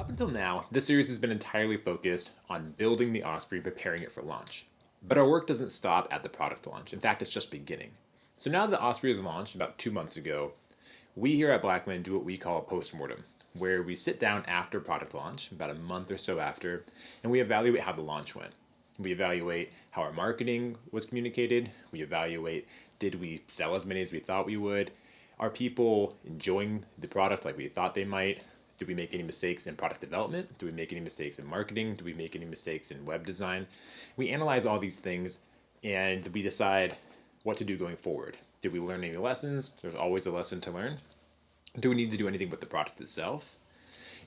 Up until now, this series has been entirely focused on building the Osprey and preparing it for launch. But our work doesn't stop at the product launch. In fact, it's just beginning. So now that the Osprey is launched about 2 months ago, we here at Blackland do what we call a postmortem, where we sit down after product launch, about a month or so after, and we evaluate how the launch went. We evaluate how our marketing was communicated. We evaluate, did we sell as many as we thought we would? Are people enjoying the product like we thought they might? Do we make any mistakes in product development? Do we make any mistakes in marketing? Do we make any mistakes in web design? We analyze all these things and we decide what to do going forward. Did we learn any lessons? There's always a lesson to learn. Do we need to do anything with the product itself?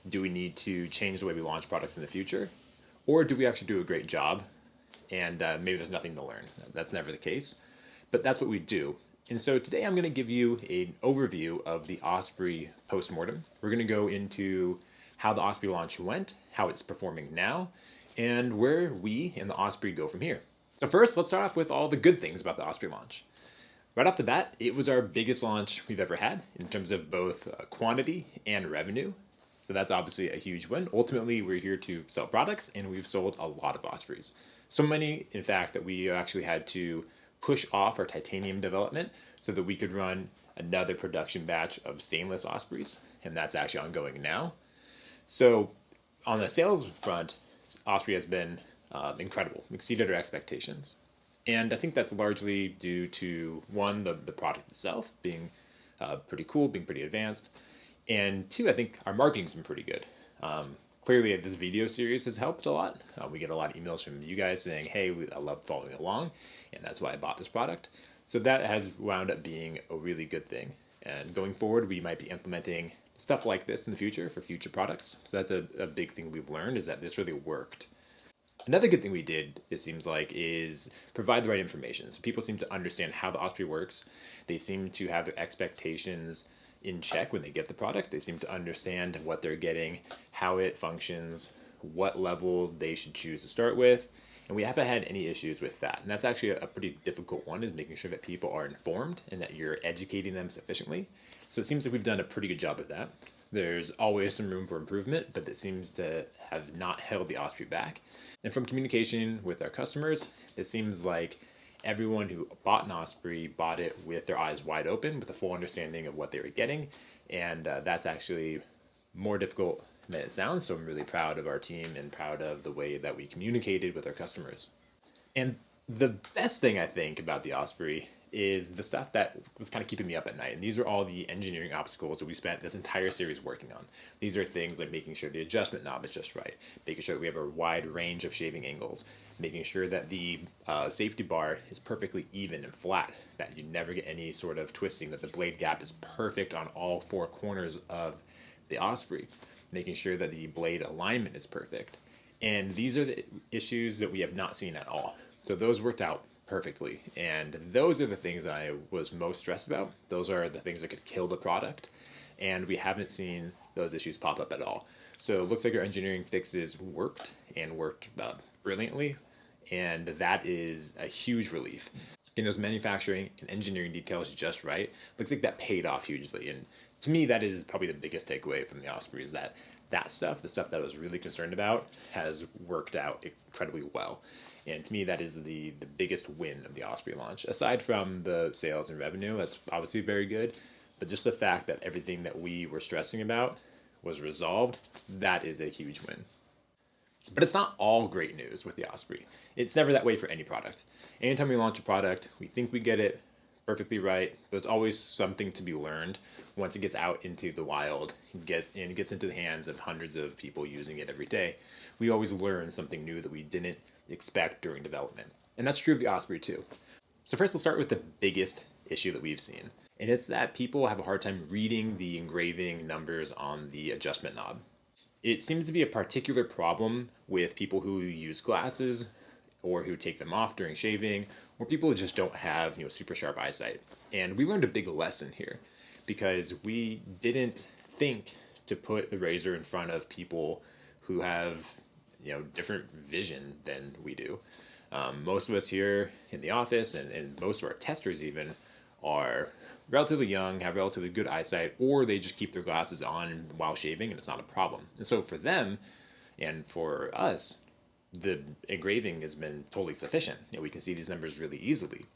Do we need to change the way we launch products in the future? Or do we actually do a great job and maybe there's nothing to learn? That's never the case, but that's what we do. And so today I'm going to give you an overview of the Osprey postmortem. We're going to go into how the Osprey launch went, how it's performing now, and where we and the Osprey go from here. So first, let's start off with all the good things about the Osprey launch. Right off the bat, it was our biggest launch we've ever had in terms of both quantity and revenue. So that's obviously a huge win. Ultimately, we're here to sell products, and we've sold a lot of Ospreys. So many, in fact, that we actually had to push off our titanium development so that we could run another production batch of stainless Ospreys, and that's actually ongoing now. So on the sales front, Osprey has been incredible, exceeded our expectations. And I think that's largely due to, one, the product itself being pretty cool, being pretty advanced, and two, I think our marketing's been pretty good. Clearly, this video series has helped a lot. We get a lot of emails from you guys saying, hey, I love following along, and that's why I bought this product. So that has wound up being a really good thing. And going forward, we might be implementing stuff like this in the future for future products. So that's a big thing we've learned, is that this really worked. Another good thing we did, it seems like, is provide the right information. So people seem to understand how the Osprey works. They seem to have their expectations in check when they get the product. They seem to understand what they're getting, how it functions, what level they should choose to start with. And we haven't had any issues with that. And that's actually a pretty difficult one, is making sure that people are informed and that you're educating them sufficiently. So it seems like we've done a pretty good job of that. There's always some room for improvement, but it seems to have not held the Osprey back. And from communication with our customers, it seems like everyone who bought an Osprey bought it with their eyes wide open, with a full understanding of what they were getting. And that's actually more difficult than it sounds. So I'm really proud of our team and proud of the way that we communicated with our customers. And the best thing I think about the Osprey is the stuff that was kind of keeping me up at night. And these are all the engineering obstacles that we spent this entire series working on. These are things like making sure the adjustment knob is just right, making sure that we have a wide range of shaving angles, making sure that the safety bar is perfectly even and flat, that you never get any sort of twisting, that the blade gap is perfect on all four corners of the Osprey, making sure that the blade alignment is perfect. And these are the issues that we have not seen at all. So those worked out perfectly. And those are the things that I was most stressed about. Those are the things that could kill the product. And we haven't seen those issues pop up at all. So it looks like our engineering fixes worked and worked brilliantly. And that is a huge relief. Getting those manufacturing and engineering details just right, looks like that paid off hugely. And to me, that is probably the biggest takeaway from the Osprey, is that stuff, the stuff that I was really concerned about, has worked out incredibly well. And to me, that is the biggest win of the Osprey launch. Aside from the sales and revenue, that's obviously very good. But just the fact that everything that we were stressing about was resolved, that is a huge win. But it's not all great news with the Osprey. It's never that way for any product. Anytime we launch a product, we think we get it perfectly right. There's always something to be learned once it gets out into the wild and it gets into the hands of hundreds of people using it every day. We always learn something new that we didn't expect during development. And that's true of the Osprey too. So first, let's start with the biggest issue that we've seen. And it's that people have a hard time reading the engraving numbers on the adjustment knob. It seems to be a particular problem with people who use glasses or who take them off during shaving, or people who just don't have super sharp eyesight. And we learned a big lesson here because we didn't think to put the razor in front of people who have different vision than we do. Most of us here in the office and most of our testers even are relatively young, have relatively good eyesight, or they just keep their glasses on while shaving and it's not a problem. And so for them and for us, the engraving has been totally sufficient. We can see these numbers really easily.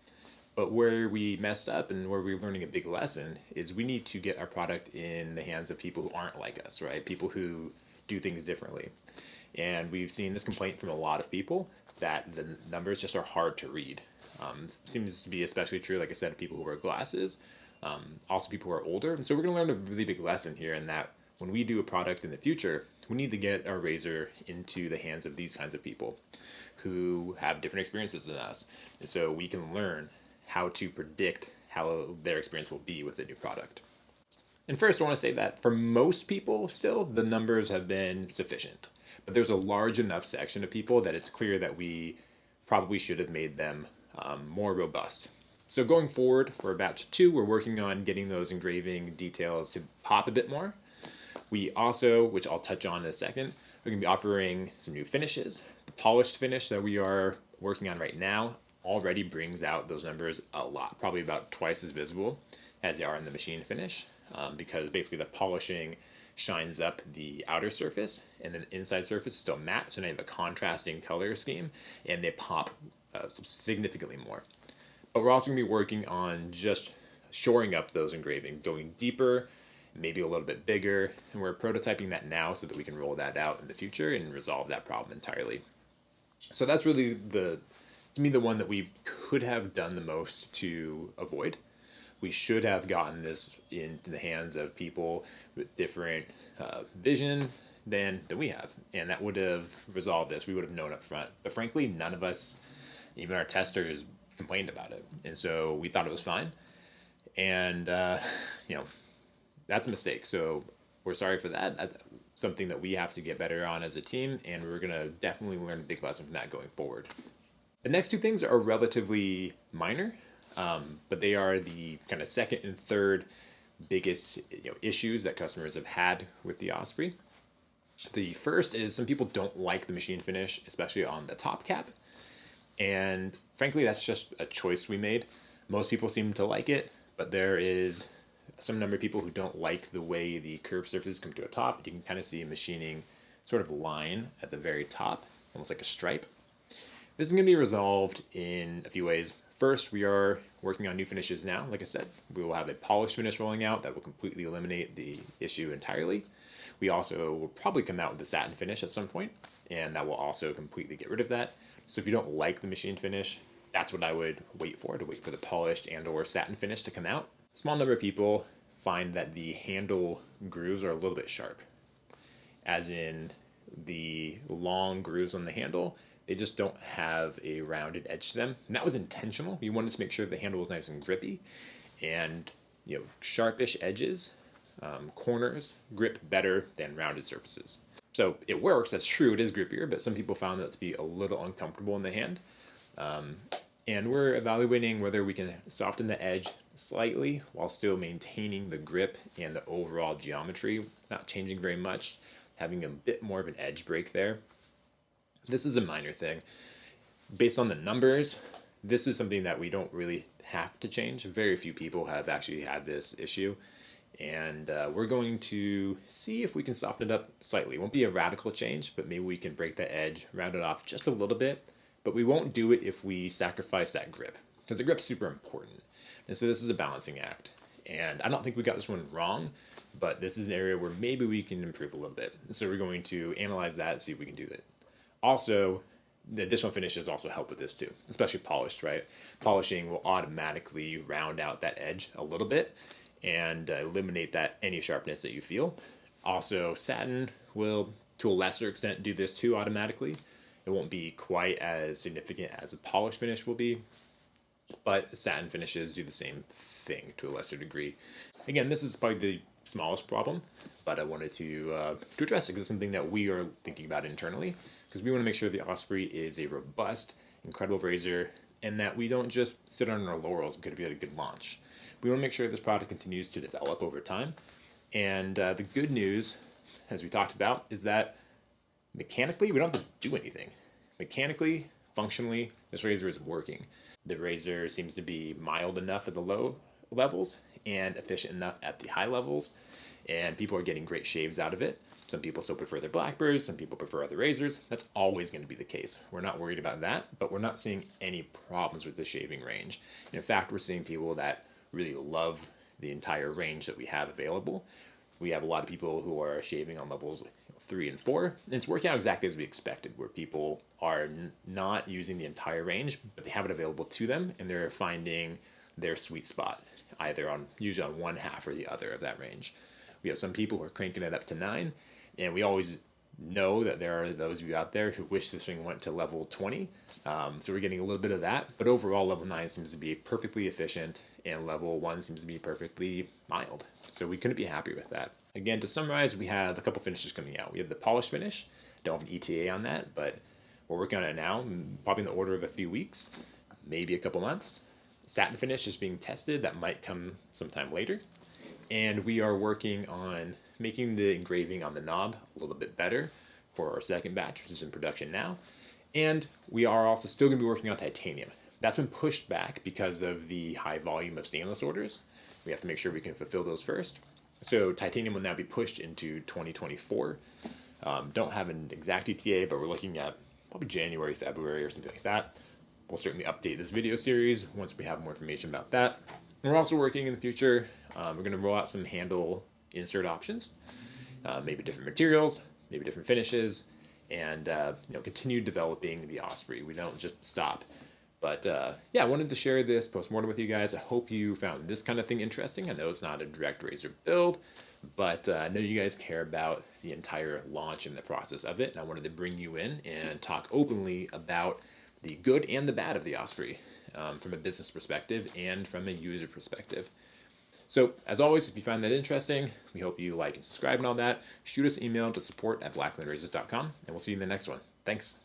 But where we messed up and where we're learning a big lesson is we need to get our product in the hands of people who aren't like us, right? People who do things differently. And we've seen this complaint from a lot of people that the numbers just are hard to read. Seems to be especially true, like I said, of people who wear glasses, also people who are older. And so we're going to learn a really big lesson here in that when we do a product in the future, we need to get our razor into the hands of these kinds of people who have different experiences than us. And so we can learn how to predict how their experience will be with the new product. And first, I want to say that for most people, still, the numbers have been sufficient. But there's a large enough section of people that it's clear that we probably should have made them more robust. So going forward for batch 2, we're working on getting those engraving details to pop a bit more. We also, which I'll touch on in a second, we're going to be offering some new finishes. The polished finish that we are working on right now already brings out those numbers a lot, probably about twice as visible as they are in the machine finish, because basically the polishing shines up the outer surface and then the inside surface is still matte, so now you have a contrasting color scheme and they pop significantly more. But we're also going to be working on just shoring up those engraving, going deeper, maybe a little bit bigger, and we're prototyping that now so that we can roll that out in the future and resolve that problem entirely. So that's really to me, the one that we could have done the most to avoid. We should have gotten this into the hands of people with different vision than we have, and that would have resolved this. We would have known up front. But frankly, none of us, even our testers, complained about it, and so we thought it was fine. And that's a mistake. So we're sorry for that. That's something that we have to get better on as a team, and we're gonna definitely learn a big lesson from that going forward. The next two things are relatively minor, but they are the kind of second and third biggest issues that customers have had with the Osprey. The first is some people don't like the machine finish, especially on the top cap. And frankly, that's just a choice we made. Most people seem to like it, but there is some number of people who don't like the way the curved surfaces come to a top. You can kind of see a machining sort of line at the very top, almost like a stripe. This is going to be resolved in a few ways. First, we are working on new finishes now. Like I said, we will have a polished finish rolling out that will completely eliminate the issue entirely. We also will probably come out with a satin finish at some point, and that will also completely get rid of that. So if you don't like the machine finish, that's what I would wait for, to wait for the polished and or satin finish to come out. A small number of people find that the handle grooves are a little bit sharp, as in the long grooves on the handle, they just don't have a rounded edge to them. And that was intentional. We wanted to make sure the handle was nice and grippy, and sharpish edges, corners grip better than rounded surfaces. So it works, that's true, it is grippier, but some people found that to be a little uncomfortable in the hand. And we're evaluating whether we can soften the edge slightly while still maintaining the grip and the overall geometry, not changing very much, having a bit more of an edge break there. This is a minor thing. Based on the numbers, this is something that we don't really have to change. Very few people have actually had this issue. And we're going to see if we can soften it up slightly. It won't be a radical change, but maybe we can break the edge, round it off just a little bit. But we won't do it if we sacrifice that grip, because the grip's super important. And so this is a balancing act. And I don't think we got this one wrong, but this is an area where maybe we can improve a little bit. So we're going to analyze that and see if we can do that. Also, the additional finishes also help with this too, especially polished, right? Polishing will automatically round out that edge a little bit and eliminate that any sharpness that you feel. Also, satin will, to a lesser extent, do this too automatically. It won't be quite as significant as a polished finish will be, but satin finishes do the same thing to a lesser degree. Again, this is probably the smallest problem, but I wanted to address it because it's something that we are thinking about internally, because we want to make sure the Osprey is a robust, incredible razor, and that we don't just sit on our laurels and could be at a good launch. We want to make sure this product continues to develop over time. And the good news, as we talked about, is that mechanically, we don't have to do anything. Mechanically, functionally, this razor is working. The razor seems to be mild enough at the low levels, and efficient enough at the high levels, and people are getting great shaves out of it. Some people still prefer their Blackbirds, some people prefer other razors. That's always going to be the case. We're not worried about that, but we're not seeing any problems with the shaving range. And in fact, we're seeing people that really love the entire range that we have available. We have a lot of people who are shaving on levels 3 and 4, and it's working out exactly as we expected, where people are not using the entire range, but they have it available to them, and they're finding their sweet spot, usually on one half or the other of that range. We have some people who are cranking it up to 9, and we always know that there are those of you out there who wish this thing went to level 20. So we're getting a little bit of that, but overall level 9 seems to be perfectly efficient, and level 1 seems to be perfectly mild. So we couldn't be happy with that. Again, to summarize, we have a couple finishes coming out. We have the polish finish. Don't have an ETA on that, but we're working on it now, probably in the order of a few weeks, maybe a couple months. Satin finish is being tested. That might come sometime later. And we are working on making the engraving on the knob a little bit better for our second batch, which is in production now. And we are also still going to be working on titanium. That's been pushed back because of the high volume of stainless orders. We have to make sure we can fulfill those first. So titanium will now be pushed into 2024. Don't have an exact ETA, but we're looking at probably January, February, or something like that. We'll certainly update this video series once we have more information about that. And we're also working in the future. We're going to roll out some handle insert options, maybe different materials, maybe different finishes, and continue developing the Osprey. We don't just stop. But yeah, I wanted to share this postmortem with you guys. I hope you found this kind of thing interesting. I know it's not a direct razor build, but I know you guys care about the entire launch and the process of it. And I wanted to bring you in and talk openly about the good and the bad of the Osprey from a business perspective and from a user perspective. So, as always, if you find that interesting, we hope you like and subscribe and all that. Shoot us an email to support@blacklandrazors.com, and we'll see you in the next one. Thanks.